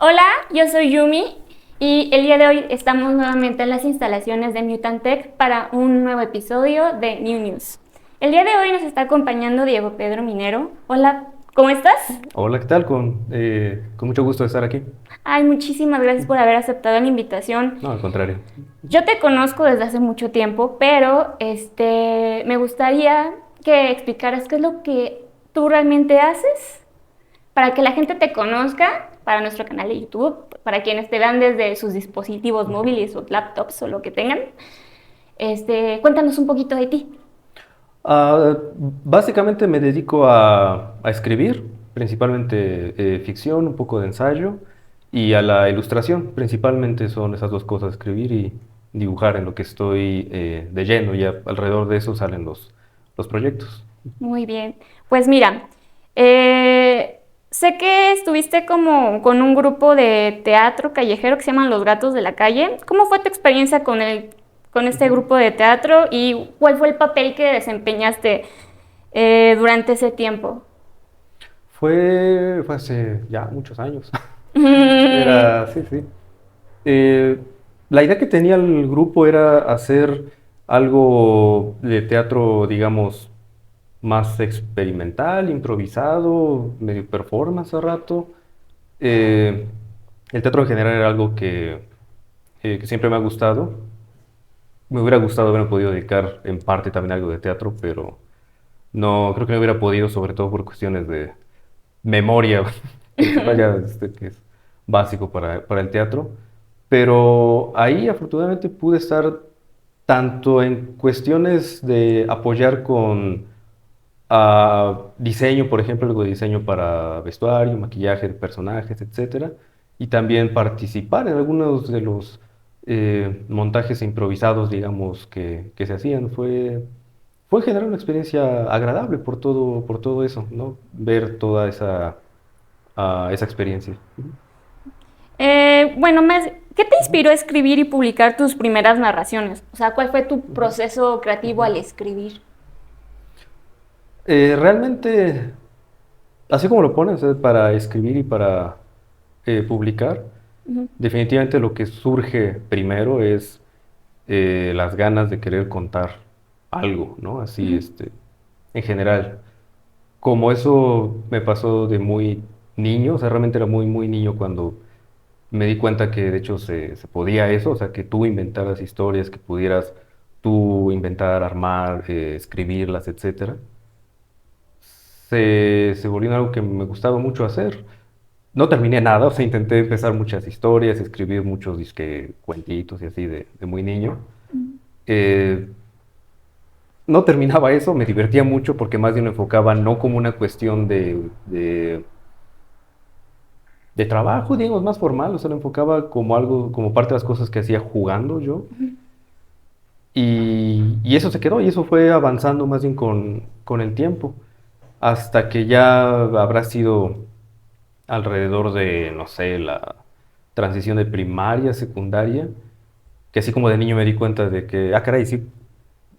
Hola, yo soy Yumi y el día de hoy estamos nuevamente en las instalaciones de Mutant Tech para un nuevo episodio de New News. El día de hoy nos está acompañando Diego Pedro Minero. Hola, ¿cómo estás? Hola, ¿qué tal? Con mucho gusto de estar aquí. Ay, muchísimas gracias por haber aceptado la invitación. No, al contrario. Yo te conozco desde hace mucho tiempo, pero me gustaría que explicaras qué es lo que tú realmente haces para que la gente te conozca, para nuestro canal de YouTube, para quienes te vean desde sus dispositivos móviles o laptops o lo que tengan. Cuéntanos un poquito de ti. Básicamente me dedico a escribir, principalmente ficción, un poco de ensayo, y a la ilustración. Principalmente son esas dos cosas, escribir y dibujar en lo que estoy de lleno, y alrededor de eso salen los proyectos. Muy bien. Pues mira, sé que estuviste como con un grupo de teatro callejero que se llaman Los Gatos de la Calle. ¿Cómo fue tu experiencia con este grupo de teatro y cuál fue el papel que desempeñaste durante ese tiempo? Fue hace ya muchos años. Sí, sí. Eh, la idea que tenía el grupo era hacer algo de teatro, digamos, más experimental, improvisado, medio performance a rato. Eh, el teatro en general era algo que siempre me ha gustado. Me hubiera gustado haberme podido dedicar en parte también a algo de teatro, pero no, creo que no hubiera podido, sobre todo por cuestiones de memoria, principal ya que es básico para el teatro. Pero ahí afortunadamente pude estar tanto en cuestiones de apoyar con diseño, por ejemplo, algo de diseño para vestuario, maquillaje de personajes, etcétera, y también participar en algunos de los montajes improvisados, digamos, que se hacían. Fue en general una experiencia agradable por todo eso, ¿no? Ver toda esa experiencia. Bueno, ¿qué te inspiró a escribir y publicar tus primeras narraciones? O sea, ¿cuál fue tu proceso creativo al escribir? Realmente, así como lo pones, para escribir y para publicar, Ujú, definitivamente lo que surge primero es las ganas de querer contar algo, ¿no? Así, ujú. en general. Como eso me pasó de muy niño, o sea, realmente era muy, muy niño cuando me di cuenta que de hecho se podía eso, o sea, que tú inventaras historias, que pudieras tú inventar, armar, escribirlas, etcétera. Se volvió algo que me gustaba mucho hacer. No terminé nada, o sea, intenté empezar muchas historias, escribir muchos cuentitos y así de muy niño. Eh, no terminaba eso, me divertía mucho porque más bien lo enfocaba no como una cuestión de trabajo, digamos, más formal, o sea, lo enfocaba como algo, como parte de las cosas que hacía jugando yo. Y eso se quedó, y eso fue avanzando más bien con el tiempo, hasta que ya habrá sido alrededor de, no sé, la transición de primaria, secundaria, que así como de niño me di cuenta de que, caray, sí,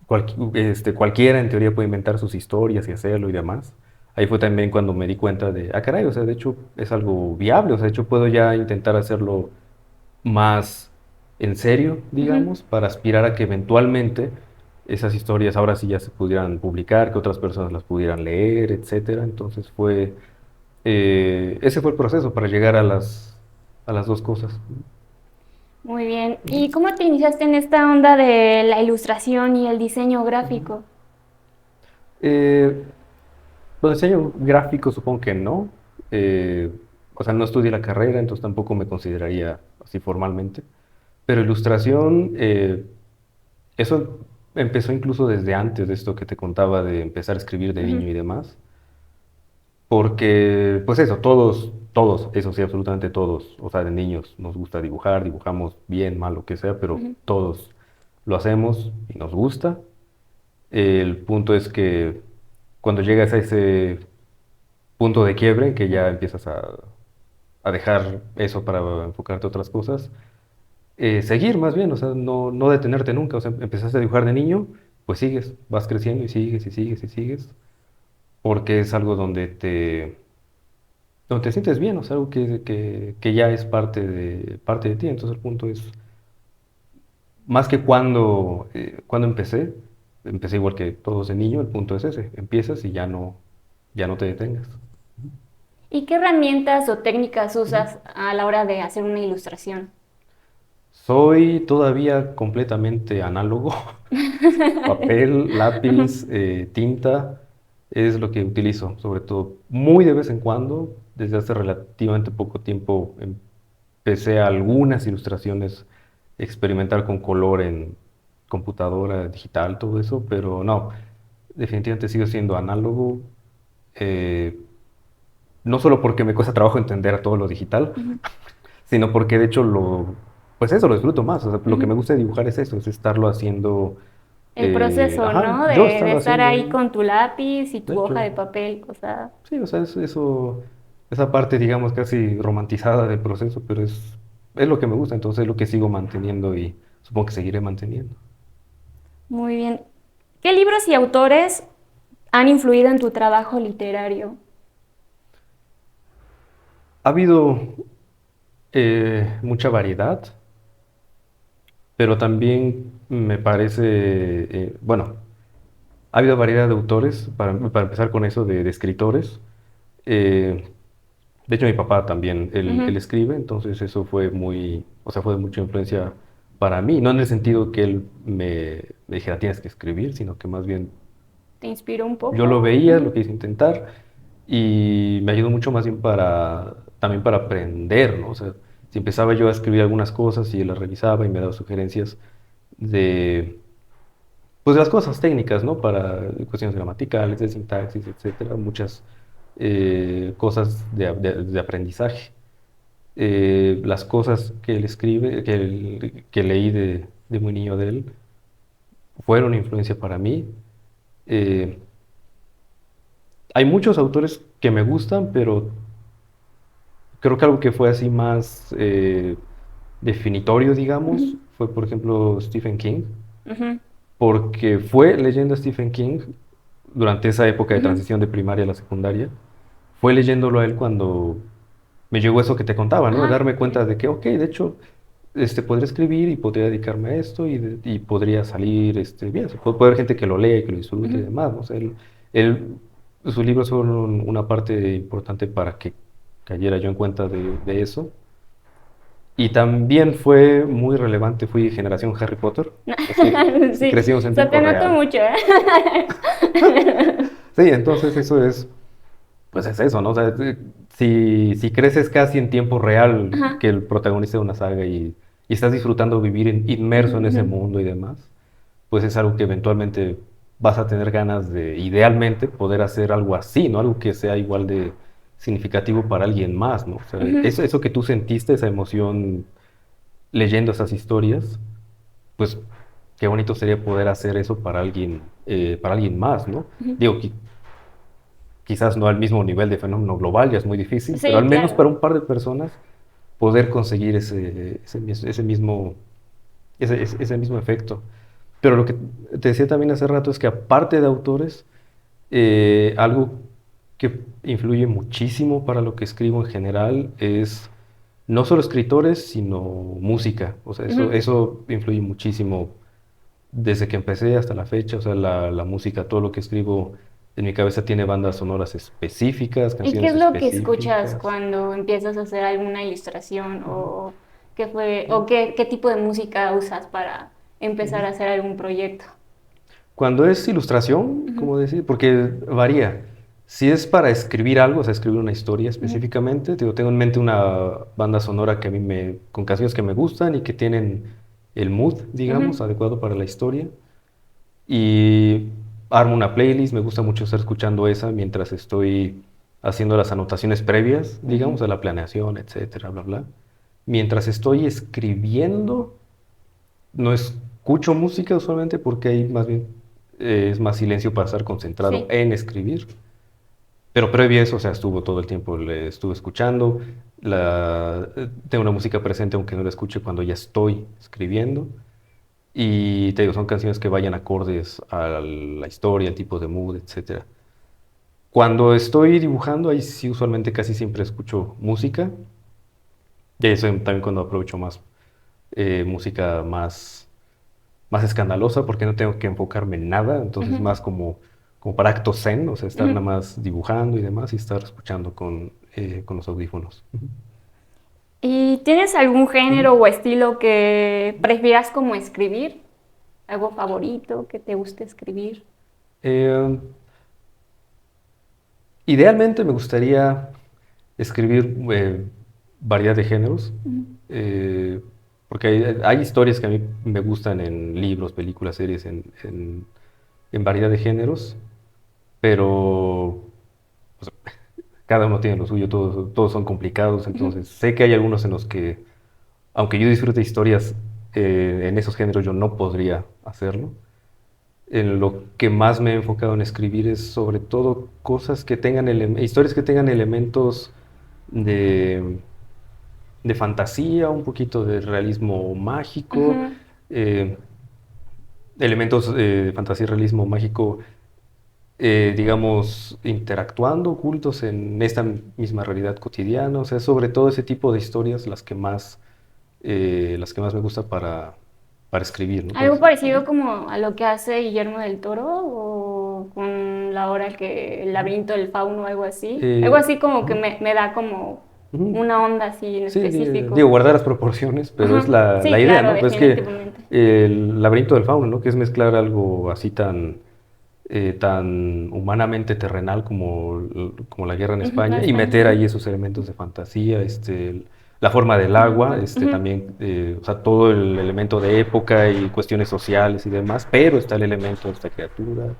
cualquiera en teoría puede inventar sus historias y hacerlo y demás. Ahí fue también cuando me di cuenta de, caray, o sea, de hecho es algo viable, o sea, de hecho puedo ya intentar hacerlo más en serio, Ujú. digamos, para aspirar a que eventualmente esas historias ahora sí ya se pudieran publicar, que otras personas las pudieran leer, etcétera. Entonces ese fue el proceso para llegar a las dos cosas. Muy bien. ¿Y cómo te iniciaste en esta onda de la ilustración y el diseño gráfico? Eh, Lo de diseño gráfico supongo que no. Eh, o sea, no estudié la carrera, entonces tampoco me consideraría así formalmente. Pero ilustración, eso empezó incluso desde antes de esto que te contaba de empezar a escribir de Ujú, niño y demás. Porque, pues eso, todos, eso sí, absolutamente todos, o sea, de niños nos gusta dibujar, dibujamos bien, mal, lo que sea, pero ujú. todos lo hacemos y nos gusta. El punto es que cuando llegas a ese punto de quiebre, que ya empiezas a dejar eso para enfocarte a otras cosas, seguir más bien, o sea, no detenerte nunca, o sea, empezaste a dibujar de niño, pues sigues, vas creciendo y sigues y sigues y sigues, porque es algo donde donde te sientes bien, o sea, algo que ya es parte de ti. Entonces el punto es, más que cuando empecé igual que todos de niño, el punto es ese, empiezas y ya no te detengas. ¿Y qué herramientas o técnicas Ujú. usas a la hora de hacer una ilustración? Soy todavía completamente análogo. Papel, lápiz, tinta es lo que utilizo, sobre todo muy de vez en cuando. Desde hace relativamente poco tiempo empecé algunas ilustraciones, experimentar con color en computadora, digital, todo eso, pero no, definitivamente sigo siendo análogo. eh, no solo porque me cuesta trabajo entender todo lo digital, Ujú, sino porque de hecho pues eso lo disfruto más. O sea, lo que me ujú. gusta de dibujar es eso, es estarlo haciendo, El proceso, ajá, ¿no? yo De estarlo estar haciendo, ahí con tu lápiz y de tu hoja hecho, de papel, o sea, sí, o sea, esa parte, digamos, casi romantizada del proceso, pero es lo que me gusta, entonces es lo que sigo manteniendo y supongo que seguiré manteniendo. muy bien. ¿Qué libros y autores han influido en tu trabajo literario? Ha habido mucha variedad, pero también me parece, bueno, ha habido variedad de autores, para empezar con eso, de escritores. Eh, de hecho, mi papá también, él Ujú. escribe, entonces eso o sea, fue de mucha influencia para mí, no en el sentido que él me dijera tienes que escribir, sino que más bien ¿Te inspiró un yo lo poco? veía, lo Ujú. quise intentar y me ayudó mucho más bien también para aprender, ¿no? O sea, si empezaba yo a escribir algunas cosas y él las revisaba y me daba sugerencias de, pues de las cosas técnicas, ¿no? Para cuestiones gramaticales, de sintaxis, etcétera, muchas cosas de aprendizaje. Las cosas que él escribe, que leí de muy niño de él, fueron influencia para mí. Eh, Hay muchos autores que me gustan, pero creo que algo que fue así más definitorio, digamos, Ujú. fue por ejemplo Stephen King, Ujú. porque fue leyendo a Stephen King durante esa época de Ujú. transición de primaria a la secundaria, fue leyéndolo a él cuando me llegó eso que te contaba, ¿no? De Ajá, darme cuenta sí. de que, ok, de hecho, podría escribir y podría dedicarme a esto y podría salir bien. Puede haber gente que lo lea y que lo disfrute y Ujú. demás, ¿no? O sea, él- sus libros fueron una parte importante para que cayera yo en cuenta de eso. Y también fue muy relevante, fui generación Harry Potter. Sí Sí, crecimos en se tiempo te nota real. mucho, ¿eh? Sí, entonces eso pues es eso, ¿no? O sea, si creces casi en tiempo real Ajá. que el protagonista de una saga y estás disfrutando vivir inmerso en Ujú. ese mundo y demás, pues es algo que eventualmente vas a tener ganas de, idealmente, poder hacer algo así, ¿no? Algo que sea igual de significativo para alguien más, ¿no? O sea, Ujú. eso que tú sentiste, esa emoción leyendo esas historias, pues qué bonito sería poder hacer eso para alguien más, ¿no? Ujú. Digo, quizás no al mismo nivel de fenómeno global, ya es muy difícil, pero Sí, al menos claro. para un par de personas poder conseguir ese mismo efecto. Pero lo que te decía también hace rato es que aparte de autores, algo que influye muchísimo para lo que escribo en general es no solo escritores, sino música. O sea, Ujú. eso influye muchísimo desde que empecé hasta la fecha. O sea, la música, todo lo que escribo en mi cabeza tiene bandas sonoras específicas, ¿Y qué canciones es lo que escuchas específicas. cuando empiezas a hacer alguna ilustración o qué tipo de música usas para empezar a hacer algún proyecto? Cuando es ilustración, Ujú. como decir, porque varía. Si es para escribir algo, o sea, escribir una historia Ujú. específicamente, tengo en mente una banda sonora con canciones que me gustan y que tienen el mood, digamos, Ujú. adecuado para la historia. Y armo una playlist, me gusta mucho estar escuchando esa mientras estoy haciendo las anotaciones previas, Ujú. digamos, a la planeación, etcétera, bla, bla. Mientras estoy escribiendo, no escucho música usualmente porque ahí más bien es más silencio para estar concentrado Sí. en escribir. Pero previo a eso, o sea, estuvo todo el tiempo, le estuve escuchando. Tengo una música presente aunque no la escuche cuando ya estoy escribiendo. Y te digo, son canciones que vayan acordes a la historia, el tipo de mood, etcétera. Cuando estoy dibujando, ahí sí usualmente casi siempre escucho música. Y eso también cuando aprovecho más música más escandalosa porque no tengo que enfocarme en nada, entonces Ujú, más como para acto zen, o sea, estar nada ujú. más dibujando y demás y estar escuchando con los audífonos. Ujú. ¿Y tienes algún Ujú. género o estilo que prefieras como escribir? ¿Algo favorito que te guste escribir? Eh, Idealmente me gustaría escribir variedad de géneros, Ujú. eh, porque hay historias que a mí me gustan en libros, películas, series, en variedad de géneros, pero pues, cada uno tiene lo suyo, todos son complicados, Ujú. entonces sé que hay algunos en los que, aunque yo disfrute historias en esos géneros, yo no podría hacerlo. En lo que más me he enfocado en escribir es sobre todo cosas que tengan historias que tengan elementos de, de fantasía, un poquito de realismo mágico, Ujú. eh, elementos de fantasía y realismo mágico, digamos, interactuando, ocultos en esta misma realidad cotidiana. O sea, sobre todo ese tipo de historias las que más me gusta para escribir, ¿no? Algo parecido como a lo que hace Guillermo del Toro o con la hora que el laberinto del fauno o algo así. Algo Eh, así como que ujú, me da como ujú. una onda así en Sí, específico. digo, guardar las proporciones, pero es Ajá. la Sí, idea, claro, ¿no? Pues que definitivamente. el laberinto del fauno, ¿no? Que es mezclar algo así tan humanamente terrenal como la guerra en Ujú, la España y España. meter Ujú. ahí esos elementos de fantasía, la forma del agua, Ujú. también, o sea, todo el elemento de época y cuestiones sociales y demás, pero está el elemento de esta criatura.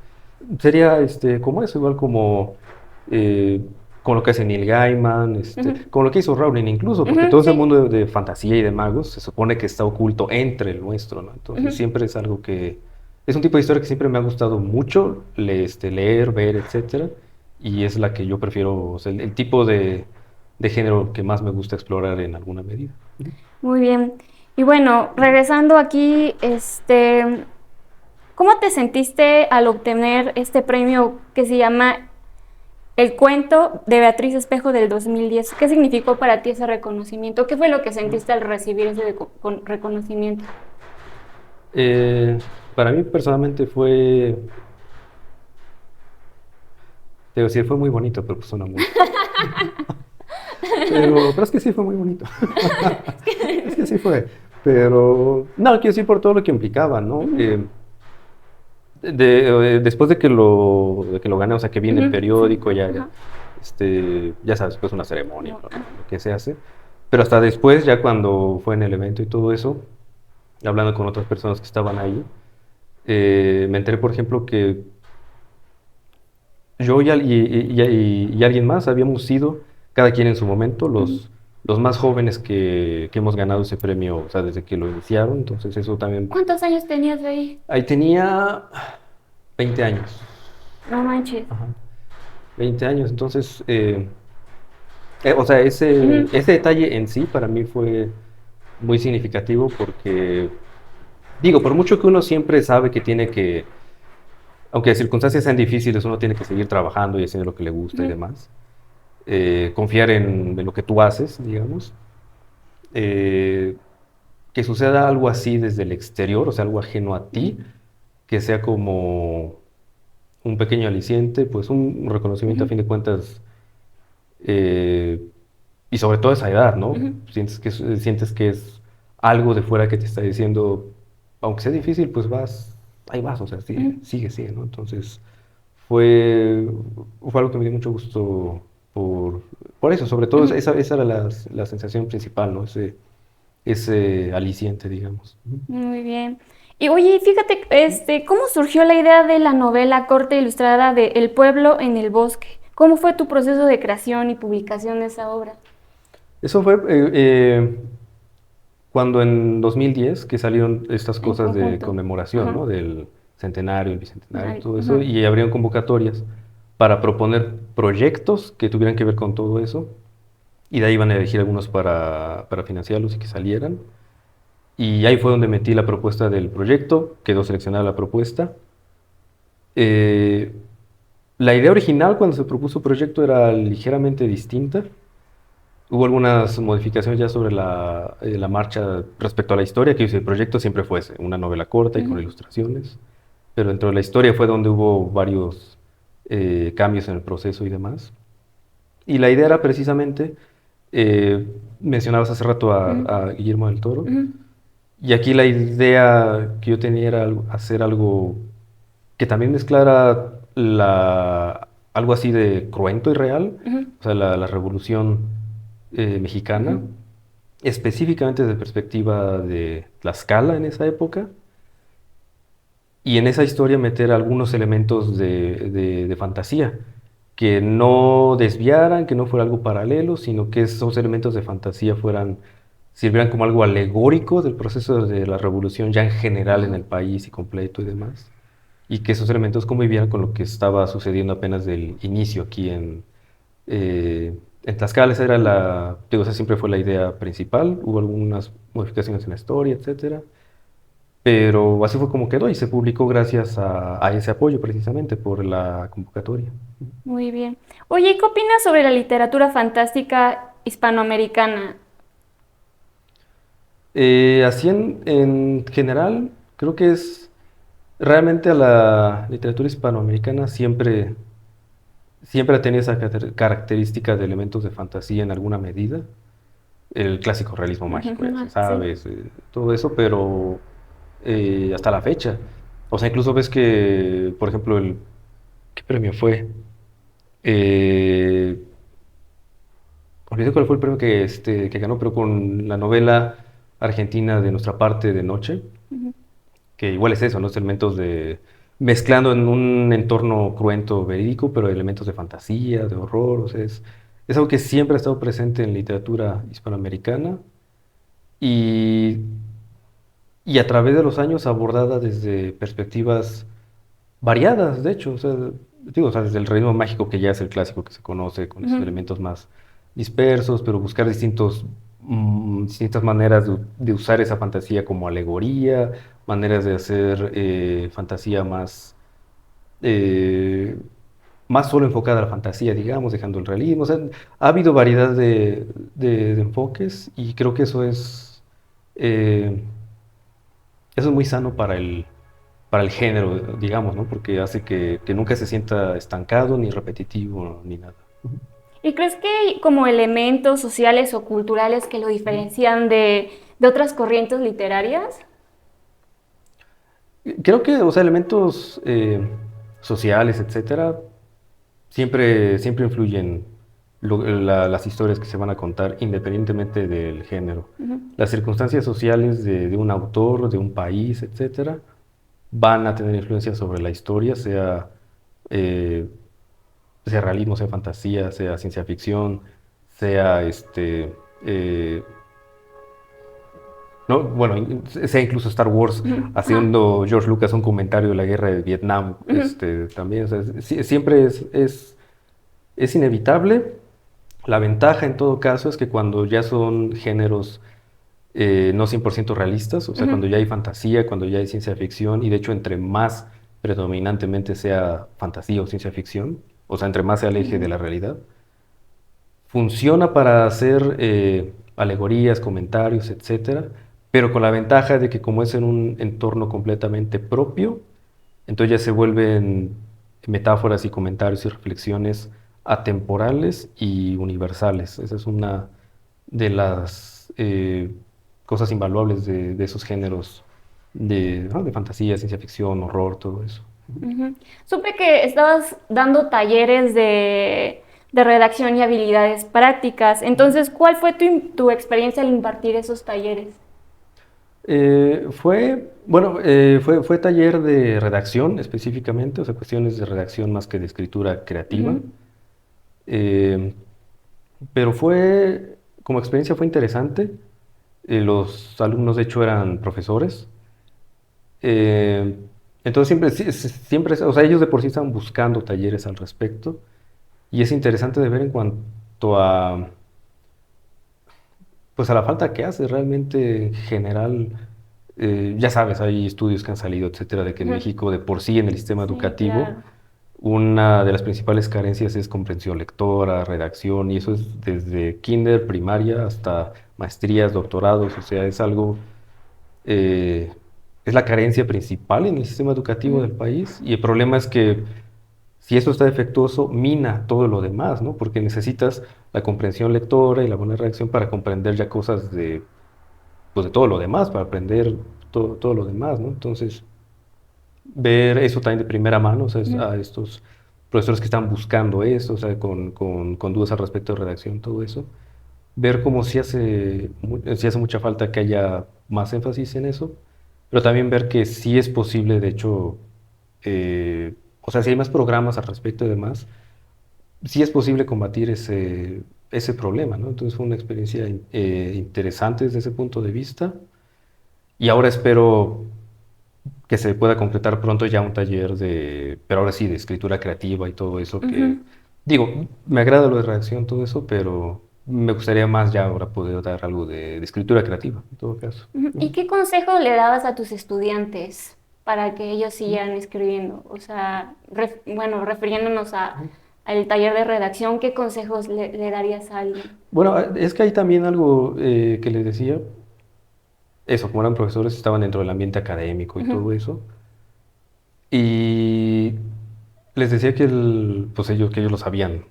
Sería como eso, igual eh, como lo que hace Neil Gaiman, Ujú. como lo que hizo Rowling incluso, porque Ujú, todo ese sí. mundo de fantasía y de magos se supone que está oculto entre el nuestro, ¿no? Entonces Ujú. siempre es algo que es un tipo de historia que siempre me ha gustado mucho leer, ver, etcétera, y es la que yo prefiero, o sea, el tipo de género que más me gusta explorar en alguna medida. Ujú. Muy bien. Y bueno, regresando aquí, ¿cómo te sentiste al obtener este premio que se llama El cuento de Beatriz Espejo del 2010? ¿Qué significó para ti ese reconocimiento? ¿Qué fue lo que sentiste al recibir ese reconocimiento? Eh, para mí personalmente te digo, sí, fue muy bonito, pero pues suena mucho. Pero es que sí fue muy bonito. Es que sí fue. Pero, no, quiero decir por todo lo que implicaba, ¿no? Ujú, Después de que lo gané, o sea, que viene el ujú, sí, periódico, ajá. ya sabes, pues una ceremonia, No, ¿no? ajá. Lo que se hace. Pero hasta después, ya cuando fue en el evento y todo eso, hablando con otras personas que estaban ahí, me enteré, por ejemplo, que yo y alguien más habíamos sido, cada quien en su momento, Ujú. los más jóvenes que hemos ganado ese premio, o sea, desde que lo iniciaron. Entonces eso también. ¿Cuántos años tenías ahí? Ahí tenía 20 años. No manches. Ajá. 20 años, entonces, o sea, Ujú, ese detalle en sí para mí fue muy significativo porque, digo, por mucho que uno siempre sabe que tiene que, aunque las circunstancias sean difíciles, uno tiene que seguir trabajando y haciendo lo que le gusta y ujú, demás, confiar en lo que tú haces, digamos, eh, que suceda algo así desde el exterior, o sea, algo ajeno a ti, ujú, que sea como un pequeño aliciente, pues un reconocimiento a ujú, fin de cuentas. eh, y sobre todo a esa edad, ¿no? ujú, Sientes que es algo de fuera que te está diciendo, aunque sea difícil, pues ahí vas, o sea, ujú, sigue, ¿no? Entonces, fue, fue algo que me dio mucho gusto por, por eso, sobre todo ujú. esa era la sensación principal, ¿no? Ese aliciente, digamos. Ujú. Muy bien. Y oye, fíjate, ¿cómo surgió la idea de la novela corta ilustrada de El pueblo en el bosque? ¿Cómo fue tu proceso de creación y publicación de esa obra? Eso fue cuando en 2010 que salieron estas En cosas de conjunto. conmemoración, Ajá. ¿no? Del centenario, el bicentenario y Ay, todo eso, ajá. y abrieron convocatorias para proponer proyectos que tuvieran que ver con todo eso, y de ahí iban a elegir algunos para financiarlos y que salieran. Y ahí fue donde metí la propuesta del proyecto, quedó seleccionada la propuesta. Eh, La idea original cuando se propuso el proyecto era ligeramente distinta. Hubo algunas modificaciones ya sobre la marcha respecto a la historia, que el proyecto siempre fuese una novela corta y con Ujú. ilustraciones, pero dentro de la historia fue donde hubo varios cambios en el proceso y demás. Y la idea era precisamente, mencionabas hace rato Ujú. a Guillermo del Toro, Ujú. y aquí la idea que yo tenía era hacer algo que también mezclara algo así de cruento y real, Ujú. o sea, la revolución mexicana, Ujú. específicamente desde perspectiva de Tlaxcala en esa época, y en esa historia meter algunos elementos de fantasía, que no desviaran, que no fuera algo paralelo, sino que esos elementos de fantasía sirvieran como algo alegórico del proceso de la revolución ya en general en Ajá. el país y completo y demás, y que esos elementos convivieran con lo que estaba sucediendo apenas del inicio aquí en Tlaxcala. Esa era digo, esa siempre fue la idea principal, hubo algunas modificaciones en la historia, etcétera. Pero así fue como quedó y se publicó gracias a ese apoyo precisamente por la convocatoria. Muy bien. Oye, ¿y qué opinas sobre la literatura fantástica hispanoamericana? Así en general, creo que es realmente a la literatura hispanoamericana siempre ha tenido esa característica de elementos de fantasía en alguna medida. El clásico realismo mágico, ya se Ujú. sabe, Sí. todo eso, pero hasta la fecha. O sea, incluso ves que, por ejemplo, ¿qué premio fue? Eh, Olvidé cuál fue el premio que ganó, pero con la novela argentina de Nuestra parte de noche, Ujú. que igual es eso, ¿no? Es elementos mezclando en un entorno cruento, verídico, pero elementos de fantasía, de horror, o sea, es algo que siempre ha estado presente en literatura hispanoamericana y, y a través de los años abordada desde perspectivas variadas, de hecho, o sea, digo, o sea, desde el realismo mágico, que ya es el clásico que se conoce, con esos Ujú. elementos más dispersos, pero buscar distintas maneras de usar esa fantasía como alegoría, maneras de hacer fantasía eh, más solo enfocada a la fantasía, digamos, dejando el realismo. O sea, ha habido variedad de enfoques y creo que eh, eso es muy sano para el género, digamos, ¿no? Porque hace que nunca se sienta estancado, ni repetitivo, ni nada. ¿Y crees que hay como elementos sociales o culturales que lo diferencian de otras corrientes literarias? Creo que, o sea, elementos sociales, etcétera, siempre influyen las historias que se van a contar, independientemente del género. Ujú. Las circunstancias sociales de un autor, de un país, etcétera, van a tener influencia sobre la historia, eh, sea realismo, sea fantasía, sea ciencia ficción, sea eh, no, bueno, sea incluso Star Wars, Ujú. Ajá. haciendo George Lucas un comentario de la guerra de Vietnam, Ujú. también, o sea, siempre es inevitable. La ventaja en todo caso es que cuando ya son géneros no 100% realistas, o sea, Ujú. cuando ya hay fantasía, cuando ya hay ciencia ficción, y de hecho entre más predominantemente sea fantasía o ciencia ficción, o sea, entre más se aleje de Ujú. la realidad, funciona para hacer alegorías, comentarios, etcétera, pero con la ventaja de que como es en un entorno completamente propio, entonces ya se vuelven metáforas y comentarios y reflexiones atemporales y universales. Esa es una de las cosas invaluables de esos géneros de fantasía, ciencia ficción, horror, todo eso. Ujú. Supe que estabas dando talleres de redacción y habilidades prácticas. Entonces, ¿cuál fue tu experiencia al impartir esos talleres? Bueno, fue taller de redacción específicamente, o sea, cuestiones de redacción más que de escritura creativa. Ujú. Eh, pero como experiencia fue interesante. Los alumnos, de hecho, eran profesores. Eh, entonces, siempre, o sea, ellos de por sí estaban buscando talleres al respecto. Y es interesante de ver en cuanto pues a la falta que hace realmente en general. Ya sabes, hay estudios que han salido, etcétera, de que en Ujú. México de por sí en el sistema Sí, educativo claro. una de las principales carencias es comprensión lectora, redacción, y eso es desde kinder, primaria, hasta maestrías, doctorados, o sea, es algo, eh, es la carencia principal en el sistema educativo Ujú. del país, y el problema es que si eso está defectuoso, mina todo lo demás, ¿no? Porque necesitas la comprensión lectora y la buena redacción para comprender ya cosas de, pues, de todo lo demás, para aprender todo lo demás, ¿no? Entonces ver eso también de primera mano, o sea, Ujú. a estos profesores que están buscando eso, o sea, con dudas al respecto de redacción, todo eso, ver cómo sí hace mucha falta que haya más énfasis en eso, pero también ver que sí es posible, de hecho, o sea, si hay más programas al respecto y demás, sí es posible combatir ese problema, ¿no? Entonces fue una experiencia interesante desde ese punto de vista y ahora espero que se pueda concretar pronto ya un taller de, pero ahora sí, de escritura creativa y todo eso que, Ujú. digo, me agrada lo de redacción, todo eso, pero me gustaría más ya ahora poder dar algo de escritura creativa, en todo caso. Ujú. ¿Y Ujú. qué consejo le dabas a tus estudiantes para que ellos siguieran escribiendo? O sea, bueno, refiriéndonos al taller de redacción, ¿qué consejos le darías a alguien? Bueno, es que hay también algo que les decía, eso, como eran profesores, estaban dentro del ambiente académico y Ujú. todo eso, y les decía que pues que ellos lo sabían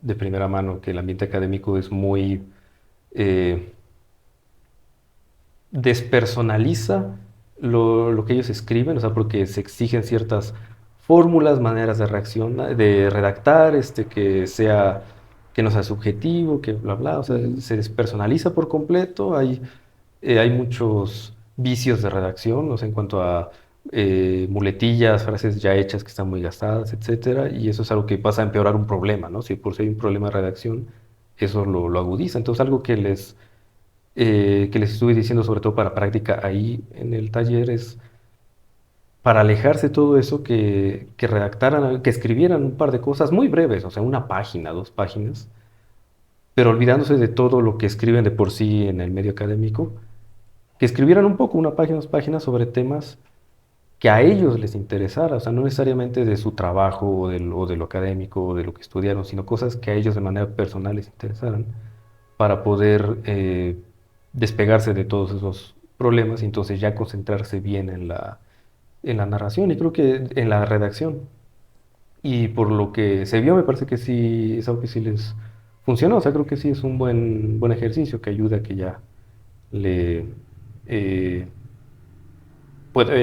de primera mano, que el ambiente académico es muy, eh, despersonaliza lo que ellos escriben, o sea, porque se exigen ciertas fórmulas, maneras de reacción, de redactar, que no sea subjetivo, que bla, bla, o sea, Ujú. se despersonaliza por completo, hay muchos vicios de redacción, o sea, en cuanto a muletillas, frases ya hechas que están muy gastadas, etcétera, y eso es algo que pasa a empeorar un problema, ¿no? Si por si hay un problema de redacción, eso lo agudiza. Entonces, algo que les estuve diciendo, sobre todo para práctica ahí en el taller, es para alejarse de todo eso, que redactaran, que escribieran un par de cosas muy breves, o sea, una página, dos páginas, pero olvidándose de todo lo que escriben de por sí en el medio académico, que escribieran un poco, una página, dos páginas sobre temas que a ellos les interesara, o sea, no necesariamente de su trabajo o de lo académico o de lo que estudiaron, sino cosas que a ellos de manera personal les interesaran para poder despegarse de todos esos problemas y entonces ya concentrarse bien en la narración y creo que en la redacción. Y por lo que se vio, me parece que sí, es algo que sí les funcionó, o sea, creo que sí es un buen ejercicio que ayuda a que ya le... eh,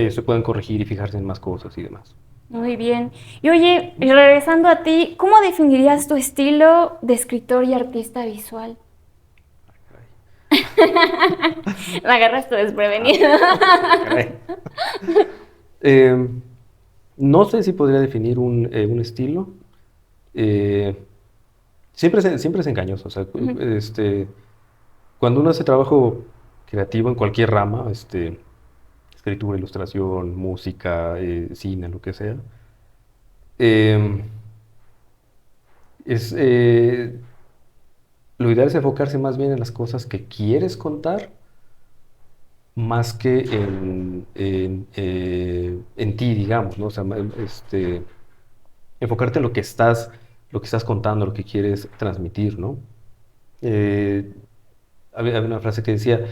se puedan corregir y fijarse en más cosas y demás. Muy bien. Y oye, y regresando a ti, ¿cómo definirías tu estilo de escritor y artista visual? Me agarras tu Ah, desprevenido. caray. Eh, no sé si podría definir un estilo. Eh, siempre es engañoso. O sea, Ujú. cuando uno hace trabajo creativo en cualquier rama, escritura, ilustración, música, cine, lo que sea, eh, es, lo ideal es enfocarse más bien en las cosas que quieres contar más que en ti, digamos, ¿no? O sea, enfocarte en lo que estás contando, lo que quieres transmitir, ¿no? Eh, había una frase que decía,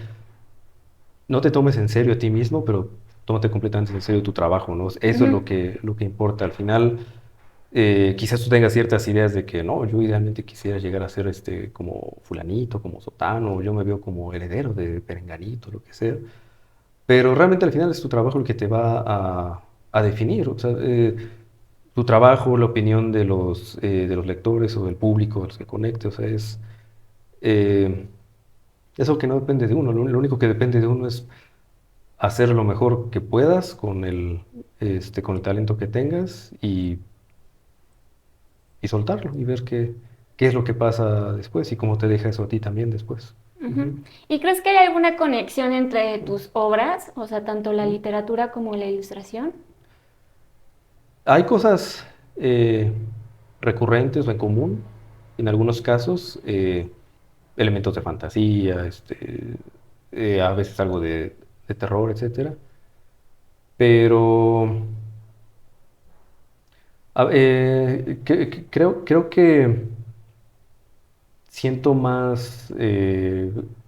no te tomes en serio a ti mismo, pero tómate completamente en serio tu trabajo, ¿no? Eso es Ujú. lo que importa. Al final, quizás tú tengas ciertas ideas de que, no, yo idealmente quisiera llegar a ser como fulanito, como sotano, o yo me veo como heredero de perenganito, lo que sea. Pero realmente al final es tu trabajo el que te va a definir. O sea, tu trabajo, la opinión de los lectores o del público, de los que conecte, o sea, eh, es algo que no depende de uno. Lo único que depende de uno es hacer lo mejor que puedas con el talento que tengas y soltarlo y ver qué es lo que pasa después y cómo te deja eso a ti también después. Ujú. Ujú. ¿Y crees que hay alguna conexión entre tus obras, o sea, tanto la literatura como la ilustración? Hay cosas recurrentes o en común, en algunos casos, elementos de fantasía, a veces algo de terror, etcétera. Pero Creo que siento más,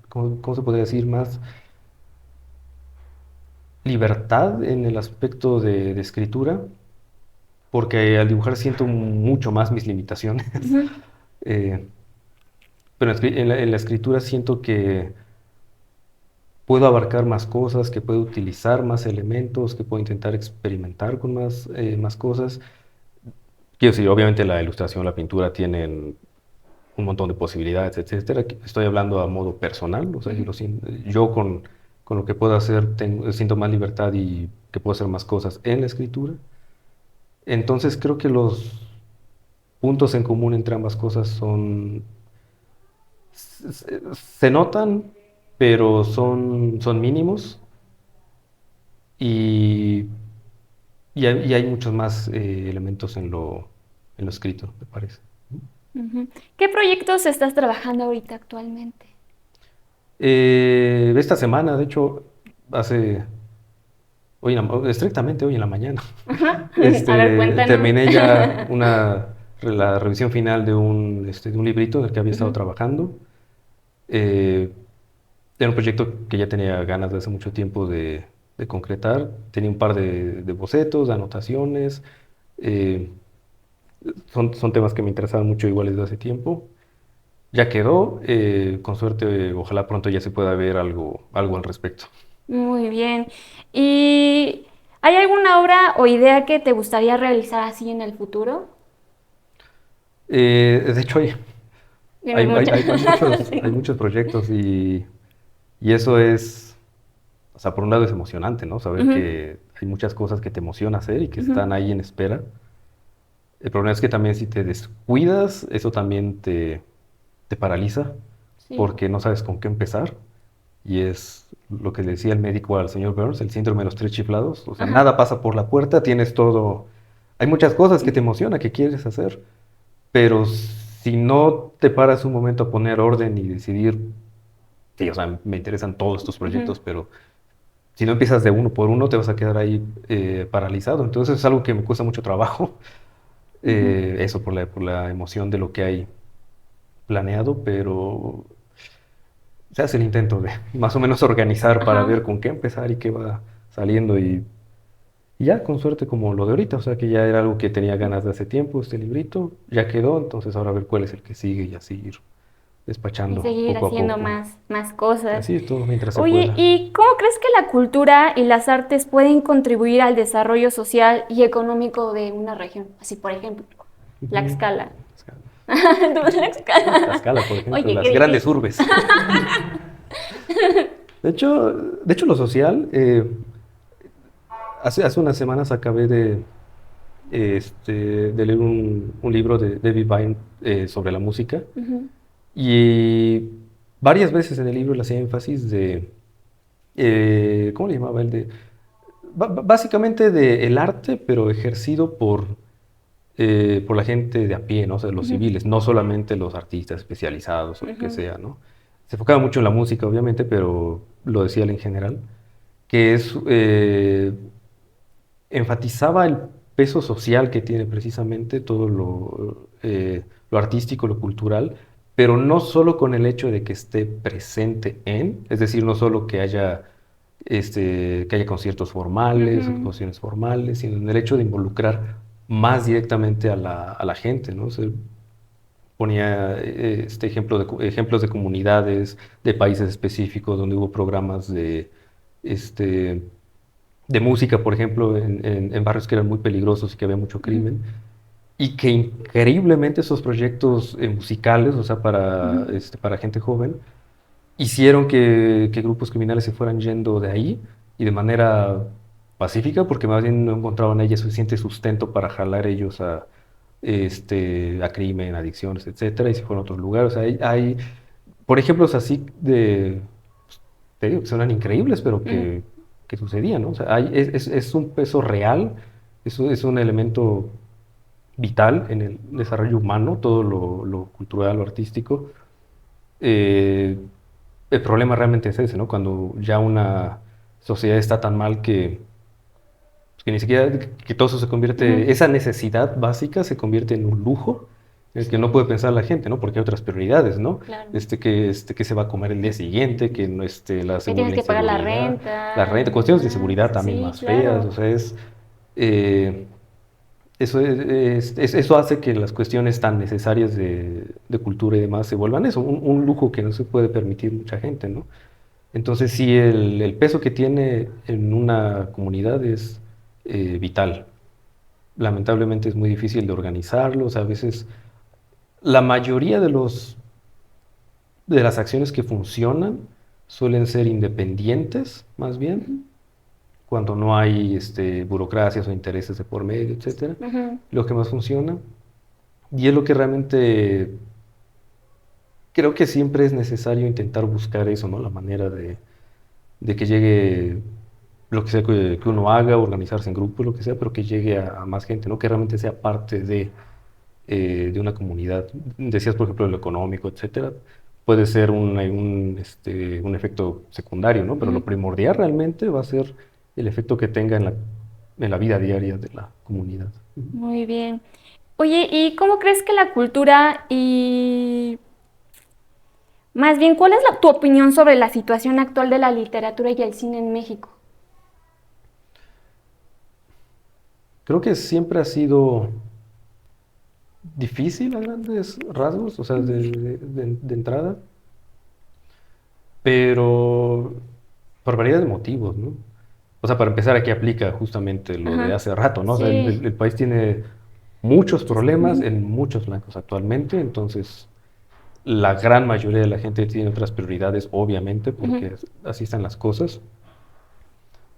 cómo se podría decir? Más libertad en el aspecto de escritura, porque al dibujar siento mucho más mis limitaciones. Ujú, Eh, pero en la escritura siento que puedo abarcar más cosas, que puedo utilizar más elementos, que puedo intentar experimentar con más cosas. Quiero decir, obviamente la ilustración, la pintura tienen un montón de posibilidades, etcétera. Estoy hablando a modo personal, o sea, ujú. yo con lo que puedo hacer siento más libertad y que puedo hacer más cosas en la escritura. Entonces creo que los puntos en común entre ambas cosas se notan, pero son mínimos y, y hay muchos más elementos en lo escrito, me parece. Ujú. ¿Qué proyectos estás trabajando ahorita actualmente? Esta semana, de hecho, hace, estrictamente hoy en la mañana, Ajá. A ver, cuéntanos. terminé ya la revisión final de un librito en el que había estado Ujú, trabajando. Eh, Era un proyecto que ya tenía ganas de hace mucho tiempo de concretar. Tenía un par de bocetos, de anotaciones. eh, son temas que me interesaban mucho igual desde hace tiempo. Ya quedó. Con suerte, ojalá pronto ya se pueda ver algo al respecto. muy bien. ¿Y hay alguna obra o idea que te gustaría realizar así en el futuro? De hecho, Tienes mucha. hay muchos, hay Sí. muchos proyectos y eso es, o sea, por un lado es emocionante, ¿no? Saber Ujú, que hay muchas cosas que te emociona hacer y que ujú. están ahí en espera. El problema es que también si te descuidas, eso también te paraliza Sí. porque no sabes con qué empezar. Y es lo que le decía el médico al señor Burns, el síndrome de los tres chiflados. O sea, Ajá. nada pasa por la puerta, tienes todo. Hay muchas cosas que te emocionan, que quieres hacer, pero si no te paras un momento a poner orden y decidir, sí, o sea, me interesan todos estos Ujú, proyectos, pero si no empiezas de uno por uno, te vas a quedar ahí paralizado. Entonces es algo que me cuesta mucho trabajo. ujú. Eso por la emoción de lo que hay planeado, pero se hace el intento de más o menos organizar para Ajá. ver con qué empezar y qué va saliendo y ya con suerte como lo de ahorita, o sea que ya era algo que tenía ganas de hace tiempo, este librito, ya quedó, entonces ahora a ver cuál es el que sigue y así ir Y despachando seguir poco a haciendo poco. más cosas. Así es todo mientras se Oye, pueda. ¿y cómo crees que la cultura y las artes pueden contribuir al desarrollo social y económico de una región? Así, por ejemplo, Ujú. Tlaxcala. Tlaxcala. ¿Tú Tlaxcala? Tlaxcala, por ejemplo, Oye, las qué grandes difícil. urbes. De hecho lo social, hace unas semanas acabé de leer un libro de David Byrne sobre la música Ujú, y varias veces en el libro le hacía énfasis ¿cómo le llamaba él? Básicamente de el arte, pero ejercido por la gente de a pie, ¿no? O sea, los ujú, civiles, no solamente los artistas especializados o lo que ujú, sea, ¿no? Se enfocaba mucho en la música, obviamente, pero lo decía él en general, que enfatizaba el peso social que tiene precisamente todo lo artístico, lo cultural, pero no solo con el hecho de que esté presente es decir, no solo que haya conciertos formales o ujú. exposiciones formales, sino en el hecho de involucrar más directamente a la gente, ¿no? Ponía ejemplos de comunidades, de países específicos donde hubo programas este, de música, por ejemplo, en barrios que eran muy peligrosos y que había mucho Ujú, crimen, y que increíblemente esos proyectos musicales, o sea, para, ujú, para gente joven, hicieron que grupos criminales se fueran yendo de ahí y de manera pacífica, porque más bien no encontraban ahí suficiente sustento para jalar ellos a crimen, adicciones, etcétera, y se fueron a otros lugares. O sea, por ejemplos así te digo, que suenan increíbles, pero ujú. que sucedían, ¿no? O sea, es un peso real, es un elemento vital en el desarrollo humano, todo lo cultural, lo artístico. Eh, el problema realmente es ese, ¿no? Cuando ya una sociedad está tan mal que que ni siquiera, que todo eso se convierte, Ujú. esa necesidad básica se convierte en un lujo en el que no puede pensar la gente, ¿no? Porque hay otras prioridades, ¿no? Claro. Que se va a comer el día siguiente, que no Que tienes la que pagar la la renta renta, y cuestiones de demás. seguridad también Sí, más feas, o claro. sea, eh, eso hace que las cuestiones tan necesarias de cultura y demás se vuelvan eso, un lujo que no se puede permitir mucha gente, ¿no? Entonces sí, el peso que tiene en una comunidad es vital. Lamentablemente es muy difícil de organizarlos, a veces la mayoría de las acciones que funcionan suelen ser independientes, más bien, Ujú, cuando no hay burocracias o intereses de por medio, etcétera, ujú. lo que más funciona. Y es lo que realmente creo que siempre es necesario intentar buscar eso, ¿no? La manera de que llegue lo que sea que uno haga, organizarse en grupos, lo que sea, pero que llegue a más gente, ¿no? Que realmente sea parte de una comunidad. Decías, por ejemplo, lo económico, etcétera. Puede ser un efecto secundario, ¿no? Pero lo Ujú. primordial realmente va a ser el efecto que tenga en la vida diaria de la comunidad. Ujú. Muy bien. Oye, ¿y cómo crees que la cultura y más bien, cuál es tu opinión sobre la situación actual de la literatura y el cine en México? Creo que siempre ha sido difícil a grandes rasgos, o sea, de entrada, pero por variedad de motivos, ¿no? O sea, para empezar, aquí aplica justamente lo de Ajá. hace rato, ¿no? O sea, Sí. el país tiene muchos problemas Ujú, en muchos blancos actualmente, entonces la gran mayoría de la gente tiene otras prioridades, obviamente, ujú. porque así están las cosas.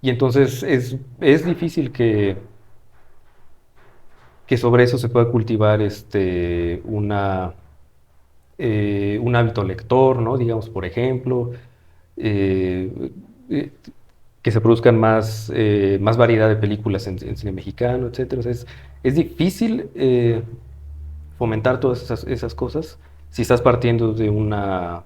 Y entonces es difícil que sobre eso se pueda cultivar un hábito lector, ¿no? Digamos, por ejemplo, eh, eh, que se produzcan más variedad de películas en cine mexicano, etcétera. O sea, es difícil fomentar todas esas cosas si estás partiendo de una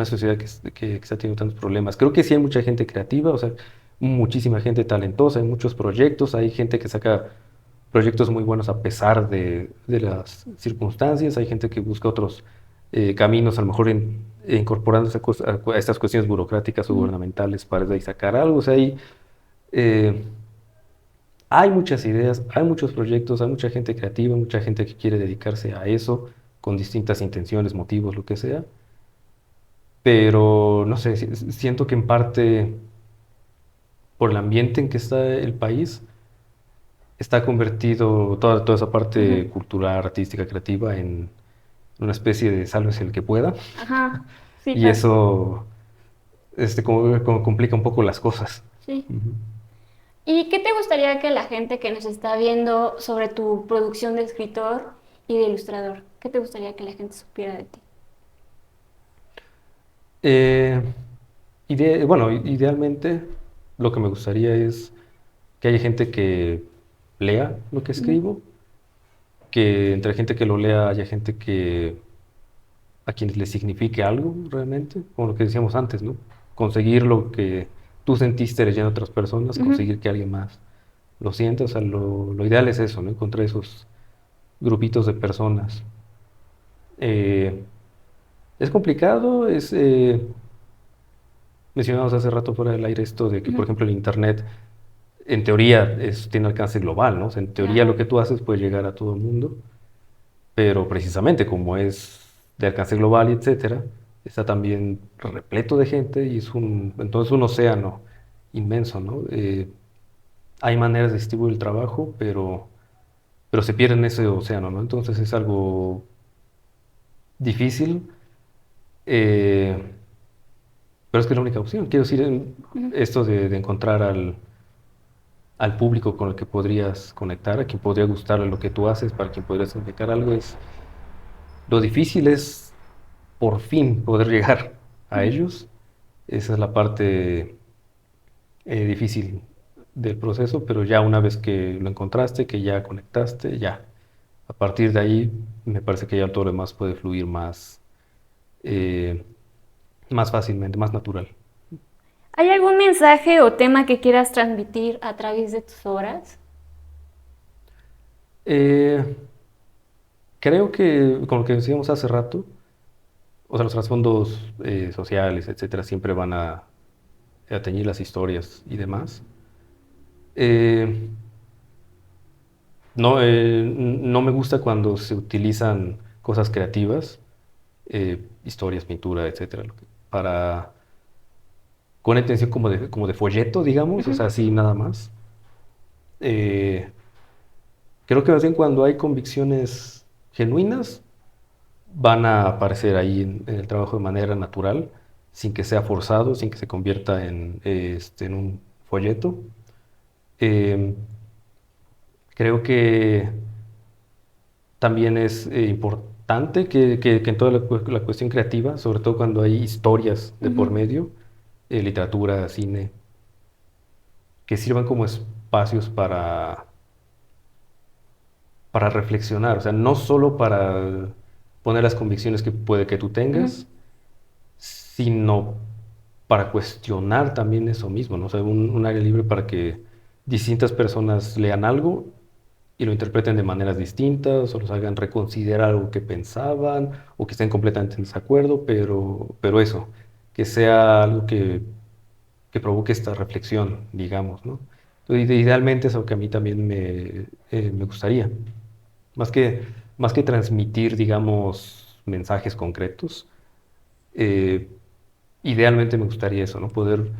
sociedad que está teniendo tantos problemas. Creo que sí hay mucha gente creativa, o sea, muchísima gente talentosa, hay muchos proyectos, hay gente que saca proyectos muy buenos a pesar de las circunstancias, hay gente que busca otros caminos, a lo mejor incorporando a estas cuestiones burocráticas o Ujú. gubernamentales para de ahí sacar algo. O sea, eh, hay muchas ideas, hay muchos proyectos, hay mucha gente creativa, mucha gente que quiere dedicarse a eso con distintas intenciones, motivos, lo que sea. Pero no sé, siento que en parte por el ambiente en que está el país, está convertido toda esa parte Ujú. cultural, artística, creativa en una especie de sálvese el que pueda. Ajá. Sí, Y claro. eso como complica un poco las cosas. Sí. Ujú. ¿Y qué te gustaría que la gente que nos está viendo sobre tu producción de escritor y de ilustrador, qué te gustaría que la gente supiera de ti? Eh, bueno, idealmente lo que me gustaría es que haya gente que lea lo que Ujú, escribo, que entre gente que lo lea haya gente a quienes le signifique algo realmente, como lo que decíamos antes, ¿no? Conseguir lo que tú sentiste leyendo a otras personas, ujú. conseguir que alguien más lo sienta, o sea, lo ideal es eso, ¿no? Encontrar esos grupitos de personas. Eh, es complicado, mencionamos hace rato fuera del aire esto de que, por Ujú. ejemplo, el Internet, en teoría, tiene alcance global, ¿no? O sea, en teoría lo Claro. que tú haces puede llegar a todo el mundo, pero precisamente como es de alcance global y etcétera, está también repleto de gente y entonces un océano inmenso, ¿no? Hay maneras de distribuir el trabajo, pero se pierde en ese océano, ¿no? Entonces es algo difícil, eh, pero es que es la única opción. Quiero decir, Ujú. esto de encontrar al público con el que podrías conectar, a quien podría gustarle lo que tú haces, para quien podrías significar algo, lo difícil es por fin poder llegar a Ujú. ellos. Esa es la parte difícil del proceso, pero ya una vez que lo encontraste, que ya conectaste, ya. A partir de ahí, me parece que ya todo lo demás puede fluir eh, más fácilmente, más natural. ¿Hay algún mensaje o tema que quieras transmitir a través de tus obras? Eh, Creo que, con lo que decíamos hace rato, o sea, los trasfondos sociales, etcétera, siempre van a teñir las historias y demás. Eh, no me gusta cuando se utilizan cosas creativas, historias, pintura, etcétera, para, con una intención como de folleto, digamos, o Ujú, sea, así nada más. Eh, Creo que más bien cuando hay convicciones genuinas, van a aparecer ahí en el trabajo de manera natural, sin que sea forzado, sin que se convierta en un folleto. Eh, Creo que también es importante que en toda la cuestión creativa, sobre todo cuando hay historias de por ujú, medio, literatura, cine, que sirvan como espacios para reflexionar, o sea, no solo para poner las convicciones que puede que tú ujú. tengas, sino para cuestionar también eso mismo, ¿no? O sea, un área libre para que distintas personas lean algo y lo interpreten de maneras distintas o los hagan reconsiderar algo que pensaban o que estén completamente en desacuerdo, pero eso, que sea algo que provoque esta reflexión, digamos, ¿no? Entonces, idealmente es lo que a mí también me gustaría. Más que, más que transmitir, digamos, mensajes concretos, eh, idealmente me gustaría eso, ¿no? Poder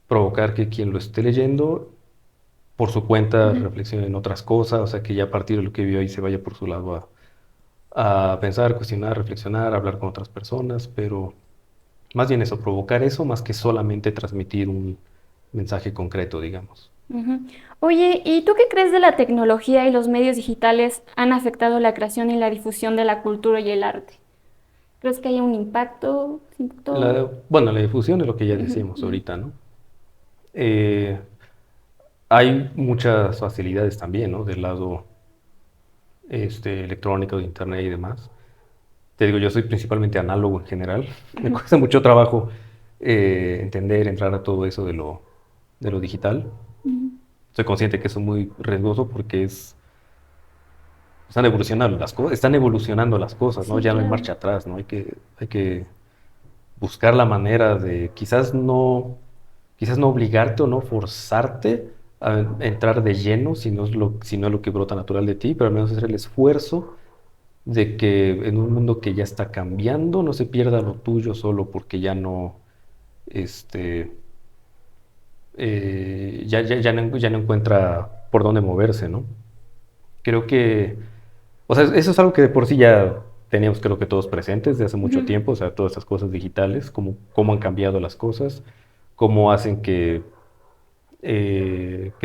provocar que quien lo esté leyendo por su cuenta Ujú. reflexione en otras cosas, o sea, que ya a partir de lo que vio ahí se vaya por su lado a pensar, cuestionar, reflexionar, hablar con otras personas, pero más bien eso, provocar eso más que solamente transmitir un mensaje concreto, digamos. Ujú. Oye, ¿y tú qué crees de la tecnología y los medios digitales han afectado la creación y la difusión de la cultura y el arte? ¿Crees que haya un impacto? ¿Impacto? Bueno, la difusión es lo que ya Ujú, decíamos ujú, ahorita, ¿no? Eh, Hay muchas facilidades también, ¿no? Del lado electrónico, de internet y demás. Te digo, yo soy principalmente análogo en general. Me ujú, cuesta mucho trabajo entender, entrar a todo eso de lo digital. ujú. Soy consciente que eso es muy riesgoso porque están evolucionando las cosas, ¿no? Sí, Ya no hay claro. marcha atrás, ¿no? Hay que buscar la manera de quizás no obligarte o no forzarte a entrar de lleno si no es lo que brota natural de ti, pero al menos hacer el esfuerzo de que en un mundo que ya está cambiando no se pierda lo tuyo solo porque ya no, este, ya no encuentra por dónde moverse, ¿no? Creo que, o sea, eso es algo que de por sí ya teníamos creo que todos presentes desde hace mucho Ujú, tiempo, o sea, todas estas cosas digitales, cómo han cambiado las cosas, cómo hacen que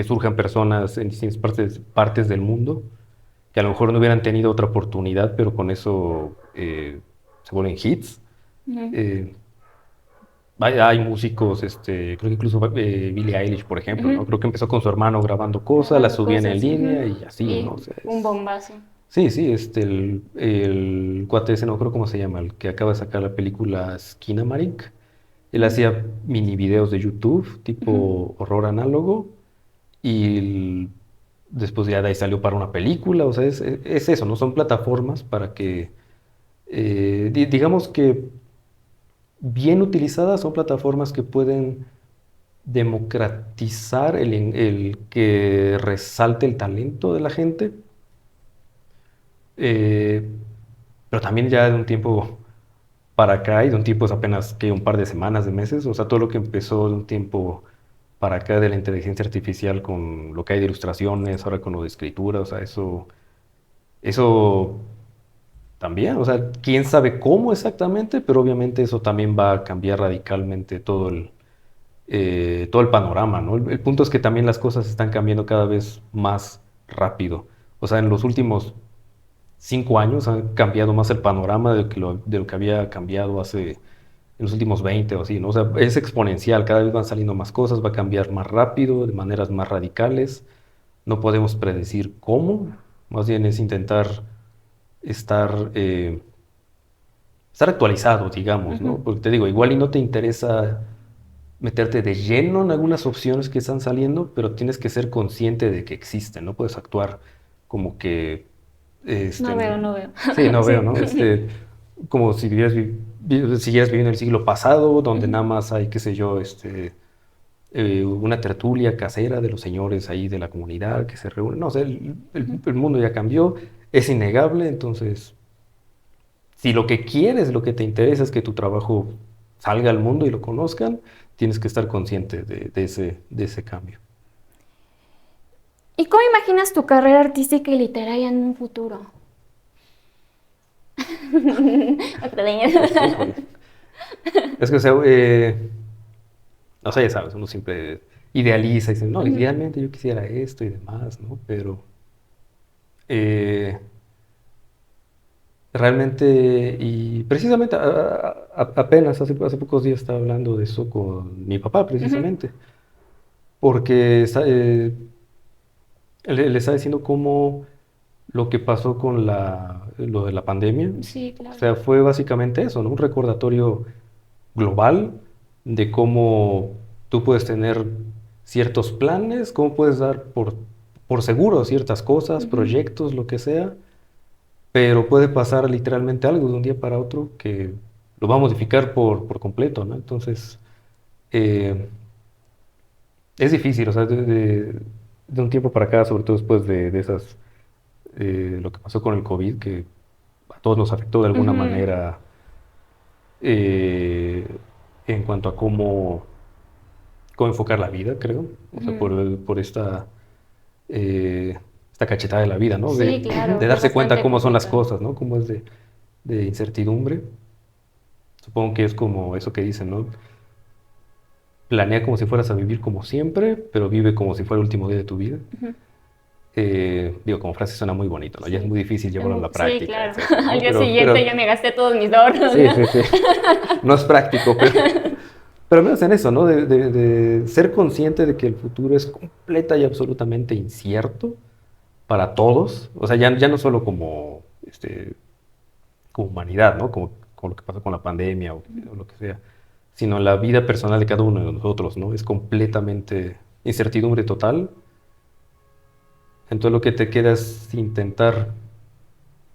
surjan personas en distintas partes del mundo que a lo mejor no hubieran tenido otra oportunidad, pero con eso se vuelven hits. ujú, Eh, hay músicos, creo que incluso Billie Eilish, por ejemplo, ¿no? ujú. Creo que empezó con su hermano grabando cosas, las Grabando subían en cosas. línea Ujú. y así, ¿no? O Y sea, un bombazo. sí, sí, el cuate ese, no creo cómo se llama, el que acaba de sacar la película Skinamarink. Él Ujú, hacía mini videos de YouTube, ujú. tipo horror análogo, y después ya de ahí salió para una película, o sea, es eso, ¿no? Son plataformas para que, digamos que bien utilizadas, son plataformas que pueden democratizar el que resalte el talento de la gente, eh, pero también ya de un tiempo para acá y de un tiempo es apenas que un par de semanas, de meses, o sea, todo lo que empezó de un tiempo para acá de la inteligencia artificial con lo que hay de ilustraciones, ahora con lo de escritura, o sea, eso también, o sea, quién sabe cómo exactamente, pero obviamente eso también va a cambiar radicalmente todo el panorama, ¿no? El punto es que también las cosas están cambiando cada vez más rápido. O sea, en los últimos 5 años han cambiado más el panorama de lo que había cambiado en los últimos 20 o así, ¿no? O sea, es exponencial, cada vez van saliendo más cosas, va a cambiar más rápido, de maneras más radicales. No podemos predecir cómo, más bien es intentar estar, estar actualizado, digamos, ¿no? Ujú. Porque te digo, igual y no te interesa, meterte de lleno en algunas opciones que están saliendo, pero tienes que ser consciente de que existen, no puedes actuar como que, No veo, no veo. sí, no veo, Sí. ¿no? Como si siguieras viviendo en el siglo pasado, donde Ujú, nada más hay, qué sé yo, una tertulia casera de los señores ahí de la comunidad que se reúnen. No, o sea, ujú. el mundo ya cambió, es innegable, entonces, si lo que quieres, lo que te interesa es que tu trabajo salga al mundo y lo conozcan, tienes que estar consciente de ese cambio. ¿Y cómo imaginas tu carrera artística y literaria en un futuro? Otra Híjole. vez. Es que, o sea, ya sabes, uno siempre idealiza y dice, no, Ujú, idealmente yo quisiera esto y demás, ¿no? Pero eh, realmente, y precisamente apenas hace pocos días estaba hablando de eso con mi papá, ujú. precisamente, porque le estaba diciendo cómo lo que pasó con lo de la pandemia, Sí, o claro. sea, fue básicamente eso, ¿no? Un recordatorio global de cómo tú puedes tener ciertos planes, cómo puedes dar por seguro ciertas cosas, Ujú. proyectos, lo que sea, pero puede pasar literalmente algo de un día para otro que lo va a modificar por completo, ¿no? Entonces, eh, es difícil, o sea, de un tiempo para acá, sobre todo después de esas, lo que pasó con el COVID, que a todos nos afectó de alguna Ujú, manera eh, en cuanto a cómo enfocar la vida, creo, o sea, ujú. por eh, esta cachetada de la vida, ¿no? Sí, claro, De fue darse cuenta bastante cómo son las complicado. cosas, ¿no? Cómo es de incertidumbre. Supongo que es como eso que dicen, ¿no? Planea como si fueras a vivir como siempre, pero vive como si fuera el último día de tu vida. Ujú. Digo, como frase suena muy bonito, ¿no? Ya es Sí, muy difícil llevarlo a la sí, práctica, claro. etcétera, Al ¿no? día siguiente ya me gasté todos mis ahorros, Sí, ¿no? sí, sí. No es práctico, pero al menos en eso, ¿no? De ser consciente de que el futuro es completa y absolutamente incierto para todos. O sea, ya no solo como humanidad, ¿no? Como lo que pasó con la pandemia o lo que sea, sino la vida personal de cada uno de nosotros, ¿no? Es completamente incertidumbre total. Entonces lo que te queda es intentar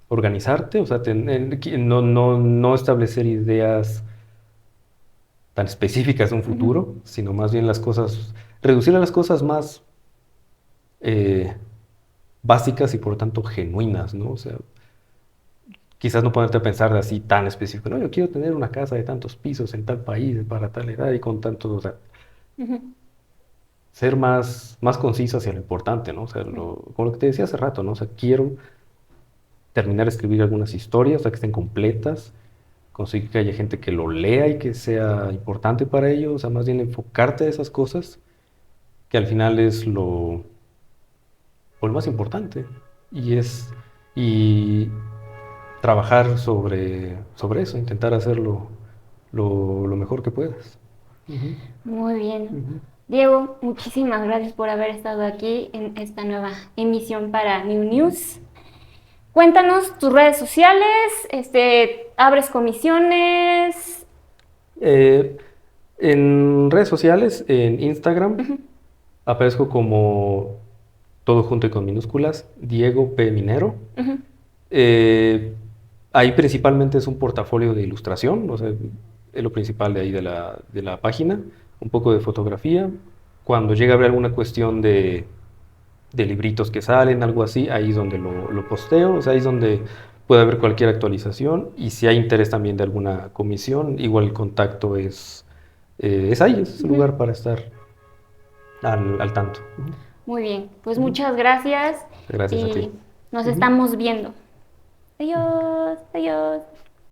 organizarte, o sea, no establecer ideas tan específicas de un Ujú, futuro, sino más bien las cosas, reducir a las cosas más eh, básicas y por lo tanto genuinas, ¿no? O sea, quizás no ponerte a pensar de así tan específico, no, yo quiero tener una casa de tantos pisos en tal país, para tal edad y con tanto, o sea, ujú, ser más conciso hacia lo importante, ¿no? O sea, ujú. como lo que te decía hace rato, ¿no? O sea, quiero terminar de escribir algunas historias, o sea, que estén completas, conseguir que haya gente que lo lea y que sea importante para ellos, o sea, más bien enfocarte a esas cosas, que al final es lo más importante, y y trabajar sobre eso, intentar hacerlo lo mejor que puedas. Ujú, Muy bien. ujú. Diego, muchísimas gracias por haber estado aquí en esta nueva emisión para New News. Cuéntanos tus redes sociales, abres comisiones. Eh, en redes sociales, en Instagram, Ujú, aparezco como todo junto y con minúsculas, Diego P. Minero. ujú, Eh, Ahí principalmente es un portafolio de ilustración, o sea, es lo principal de ahí de la página, un poco de fotografía. Cuando llega a haber alguna cuestión de libritos que salen, algo así, ahí es donde lo posteo, o sea, ahí es donde puede haber cualquier actualización y si hay interés también de alguna comisión, igual el contacto es ahí, es el ujú. lugar para estar al tanto. Ujú, Muy bien, pues ujú. muchas gracias Gracias a ti. y nos Ujú. estamos viendo. Adiós, adiós.